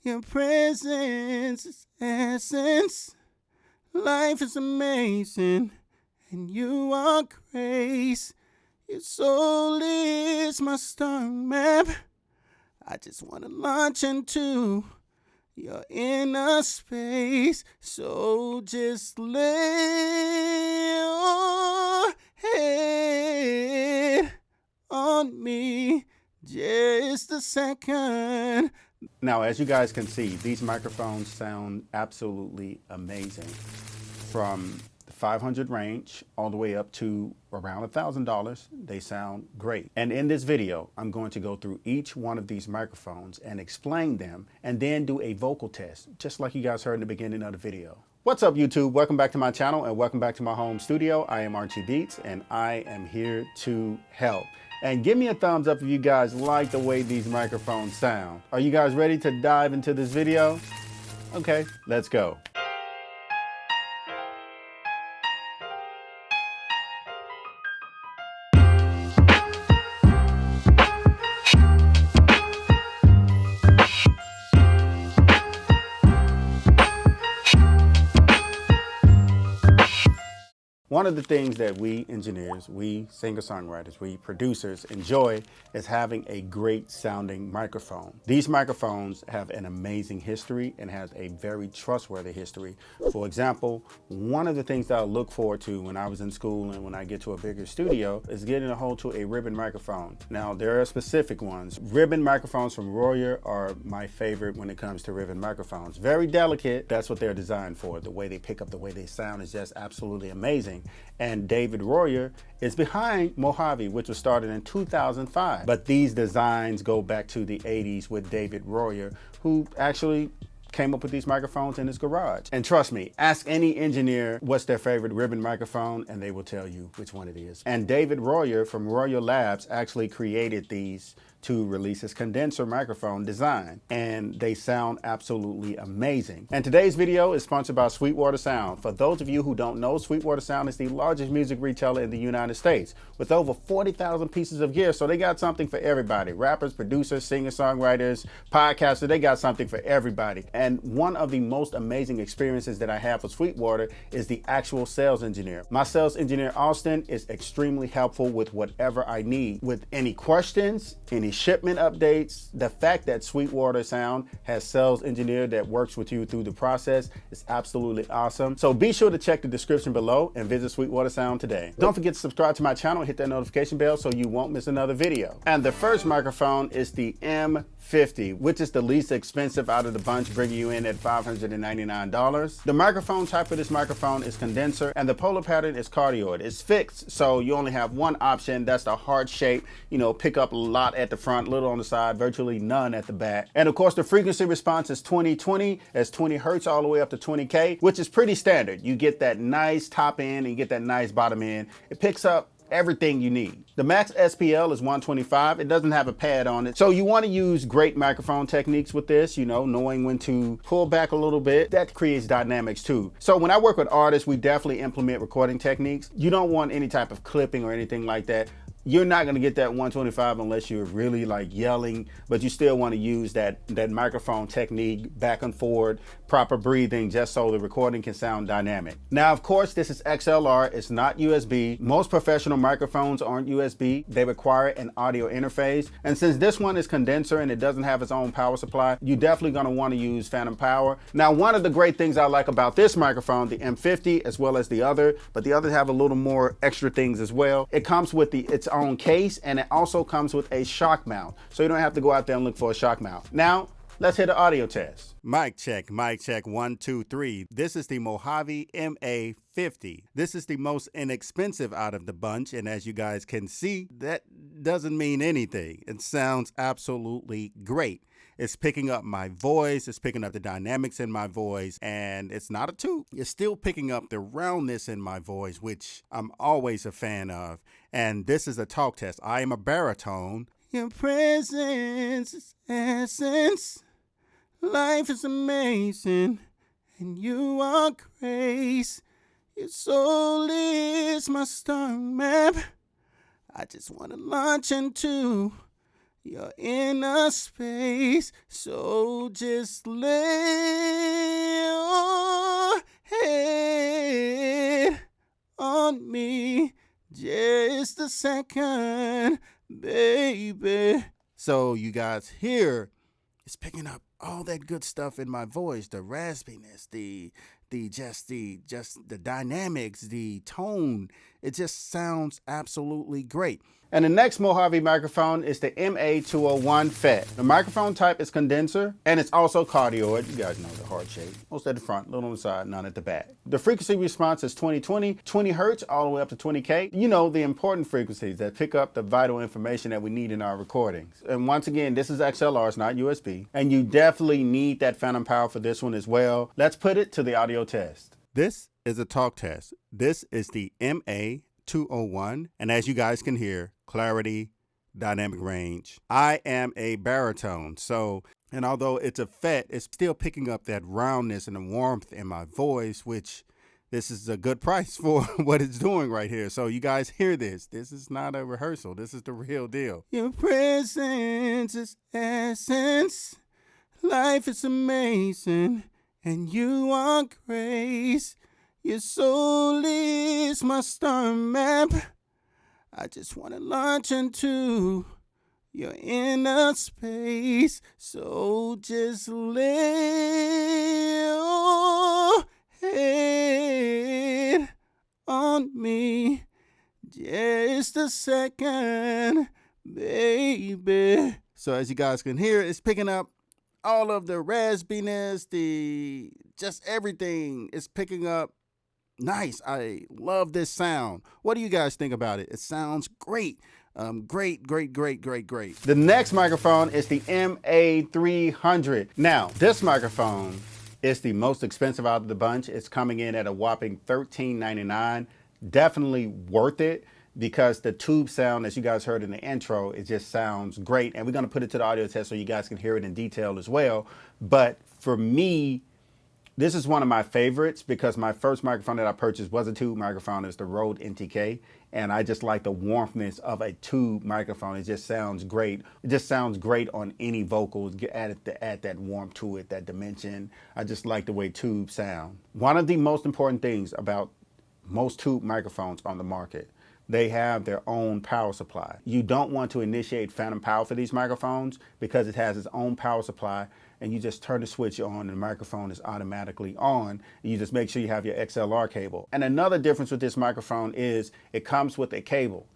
Your presence is essence. Life is amazing, and you are grace. Your soul is my star map. I just want to launch into your inner space. So just lay your head on me just a second. Now, as you guys can see, these microphones sound absolutely amazing. From the 500 range all the way up to around $1,000, they sound great. And in this video, I'm going to go through each one of these microphones and explain them and then do a vocal test, just like you guys heard in the beginning of the video. What's up, YouTube? Welcome back to my channel and welcome back to my home studio. I am Archie Beats and I am here to help. And give me a thumbs up if you guys like the way these microphones sound. Are you guys ready to dive into this video? Okay, let's go. One of the things that we engineers, we singer-songwriters, we producers enjoy is having a great sounding microphone. These microphones have an amazing history and has a very trustworthy history. For example, one of the things that I look forward to when I was in school and when I get to a bigger studio is getting a hold to a ribbon microphone. Now, there are specific ones. Ribbon microphones from Royer are my favorite when it comes to ribbon microphones. Very delicate, that's what they're designed for. The way they pick up, the way they sound is just absolutely amazing. And David Royer is behind Mojave, which was started in 2005. But these designs go back to the 80s with David Royer, who actually came up with these microphones in his garage. And trust me, ask any engineer what's their favorite ribbon microphone and they will tell you which one it is. And David Royer from Royer Labs actually created these to release his condenser microphone design, and they sound absolutely amazing. And today's video is sponsored by Sweetwater Sound. For those of you who don't know, Sweetwater Sound is the largest music retailer in the United States with over 40,000 pieces of gear, so they got something for everybody. Rappers, producers, singer-songwriters, podcasters, they got something for everybody. And one of the most amazing experiences that I have with Sweetwater is the actual sales engineer. My sales engineer, Austrian, is extremely helpful with whatever I need. With any questions, any shipment updates, the fact that Sweetwater Sound has sales engineer that works with you through the process is absolutely awesome. So be sure to check the description below and visit Sweetwater Sound today. Don't forget to subscribe to my channel and hit that notification bell so you won't miss another video. And the first microphone is the M50, which is the least expensive out of the bunch, bringing you in at $599. The microphone type for this microphone is condenser and the polar pattern is cardioid. It's fixed, so you only have one option. That's the heart shape, pick up a lot at the front, little on the side, virtually none at the back. And of course, the frequency response is 20/20, as 20 hertz all the way up to 20K, which is pretty standard. You get that nice top end and you get that nice bottom end. It picks up everything you need. The max SPL is 125. It doesn't have a pad on it. So you want to use great microphone techniques with this, knowing when to pull back a little bit. That creates dynamics too. So when I work with artists, we definitely implement recording techniques. You don't want any type of clipping or anything like that. You're not going to get that 125 unless you're really like yelling, but you still want to use that microphone technique, back and forward, proper breathing, just so the recording can sound dynamic. Now, of course, this is XLR. It's not USB. Most professional microphones aren't USB. They require an audio interface. And since this one is condenser and it doesn't have its own power supply, you're definitely going to want to use phantom power. Now, one of the great things I like about this microphone, the M50, as well as the other, but the others have a little more extra things as well. It comes with its own case, and it also comes with a shock mount, so you don't have to go out there and look for a shock mount. Now let's hit an audio test. Mic check 1 2 3. This is the Mojave MA50. This is the most inexpensive out of the bunch, and as you guys can see, that doesn't mean anything. It sounds absolutely great. It's picking up my voice, it's picking up the dynamics in my voice, and it's not a toot. It's still picking up the roundness in my voice, which I'm always a fan of. And this is a talk test. I am a baritone. Your presence is essence. Life is amazing, and you are grace. Your soul is my star map. I just want to launch into your inner space. So just lay your head on me just a second, baby. So you guys hear it's picking up all that good stuff in my voice, the raspiness, the dynamics, the tone. It just sounds absolutely great. And the next Mojave microphone is the MA201 FET. The microphone type is condenser, and it's also cardioid. You guys know the heart shape. Most at the front, little on the side, none at the back. The frequency response is 20 hertz, all the way up to 20K. You know, the important frequencies that pick up the vital information that we need in our recordings. And once again, this is XLR, it's not USB. And you definitely need that phantom power for this one as well. Let's put it to the audio test. This is a talk test. This is the MA201, and as you guys can hear, clarity, dynamic range. I am a baritone, and although it's a FET, it's still picking up that roundness and the warmth in my voice, which this is a good price for what it's doing right here. So you guys hear this. This is not a rehearsal. This is the real deal. Your presence is essence. Life is amazing, and you are grace. Your soul is my star map. I just want to launch into your inner space. So just lay your head on me just a second, baby. So as you guys can hear, it's picking up all of the raspiness, just everything is picking up. Nice. I love this sound. What do you guys think about it? It sounds great. Great. The next microphone is the MA300. Now, this microphone is the most expensive out of the bunch. It's coming in at a whopping $13.99. Definitely worth it, because the tube sound, as you guys heard in the intro, it just sounds great. And we're going to put it to the audio test so you guys can hear it in detail as well. But for me, this is one of my favorites, because my first microphone that I purchased was a tube microphone. It's the Rode NTK. And I just like the warmthness of a tube microphone. It just sounds great. It just sounds great on any vocals. Add that warmth to it, that dimension. I just like the way tubes sound. One of the most important things about most tube microphones on the market, they have their own power supply. You don't want to initiate phantom power for these microphones, because it has its own power supply, and you just turn the switch on and the microphone is automatically on. You just make sure you have your XLR cable. And another difference with this microphone is it comes with a cable.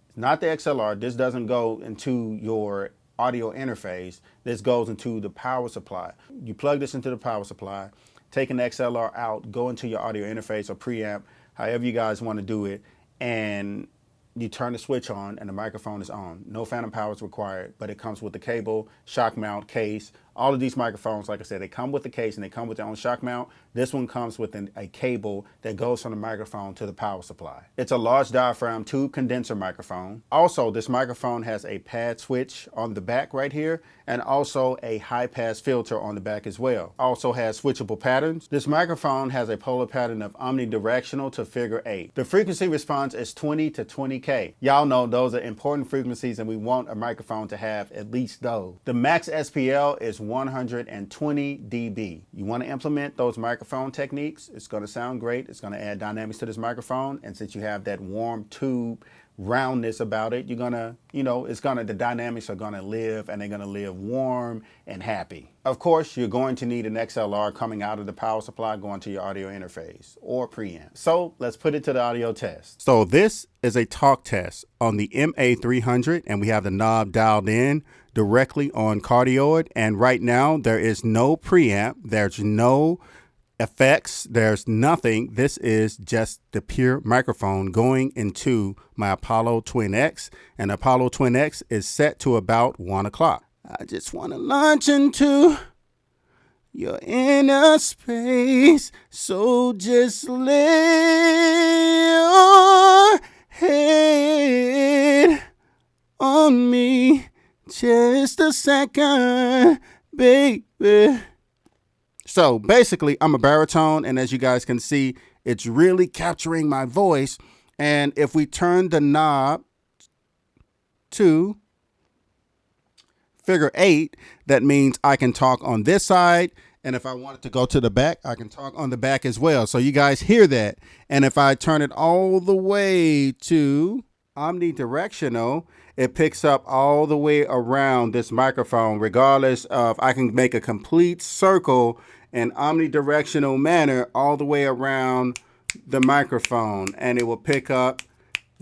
It's not the XLR. This doesn't go into your audio interface. This goes into the power supply. You plug this into the power supply, take an XLR out, go into your audio interface or preamp, however you guys want to do it, and you turn the switch on and the microphone is on. No phantom power is required, but it comes with the cable, shock mount, case. All of these microphones, like I said, they come with the case and they come with their own shock mount. This one comes with a cable that goes from the microphone to the power supply. It's a large diaphragm tube condenser microphone. Also, this microphone has a pad switch on the back right here, and also a high pass filter on the back as well. Also has switchable patterns. This microphone has a polar pattern of omnidirectional to figure 8. The frequency response is 20 to 20K. Y'all know those are important frequencies, and we want a microphone to have at least those. The max SPL is 120 dB. You want to implement those microphone techniques. It's going to sound great. It's going to add dynamics to this microphone. And since you have that warm tube roundness about it, you're going to, the dynamics are going to live, and they're going to live warm and happy. Of course, you're going to need an XLR coming out of the power supply going to your audio interface or preamp. So let's put it to the audio test. So this is a talk test on the MA300, and we have the knob dialed in directly on cardioid. And right now there is no preamp. There's no effects. There's nothing. This is just the pure microphone going into my Apollo Twin X, and Apollo Twin X is set to about 1 o'clock. I just want to launch into your inner space. So just lay your head on me just a second, baby. So basically, I'm a baritone, and as you guys can see, it's really capturing my voice. And if we turn the knob to figure 8, that means I can talk on this side. And if I wanted to go to the back, I can talk on the back as well. So you guys hear that. And if I turn it all the way to omnidirectional, it picks up all the way around this microphone, regardless of, I can make a complete circle in omnidirectional manner all the way around the microphone, and it will pick up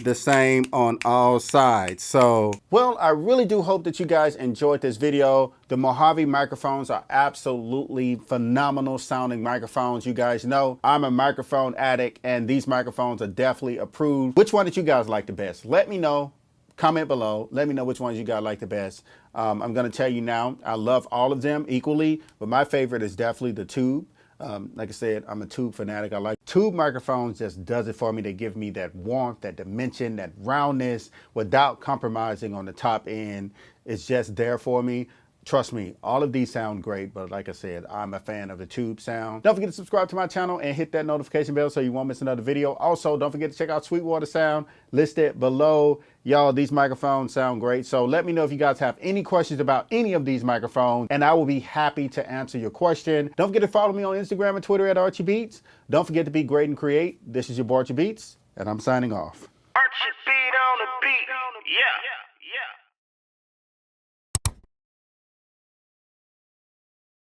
the same on all sides. So, well, I really do hope that you guys enjoyed this video. The Mojave microphones are absolutely phenomenal sounding microphones. You guys know I'm a microphone addict, and these microphones are definitely approved. Which one did you guys like the best? Let me know. Comment below. Let me know which ones you guys like the best. I'm going to tell you now, I love all of them equally, but my favorite is definitely the tube. Like I said, I'm a tube fanatic. I like tube microphones, just does it for me. They give me that warmth, that dimension, that roundness without compromising on the top end. It's just there for me. Trust me, all of these sound great, but like I said, I'm a fan of the tube sound. Don't forget to subscribe to my channel and hit that notification bell so you won't miss another video. Also, don't forget to check out Sweetwater Sound listed below. Y'all, these microphones sound great. So let me know if you guys have any questions about any of these microphones, and I will be happy to answer your question. Don't forget to follow me on Instagram and Twitter at Archie Beats. Don't forget to be great and create. This is your boy Archie Beats, and I'm signing off. Archie Beat on the beat, yeah.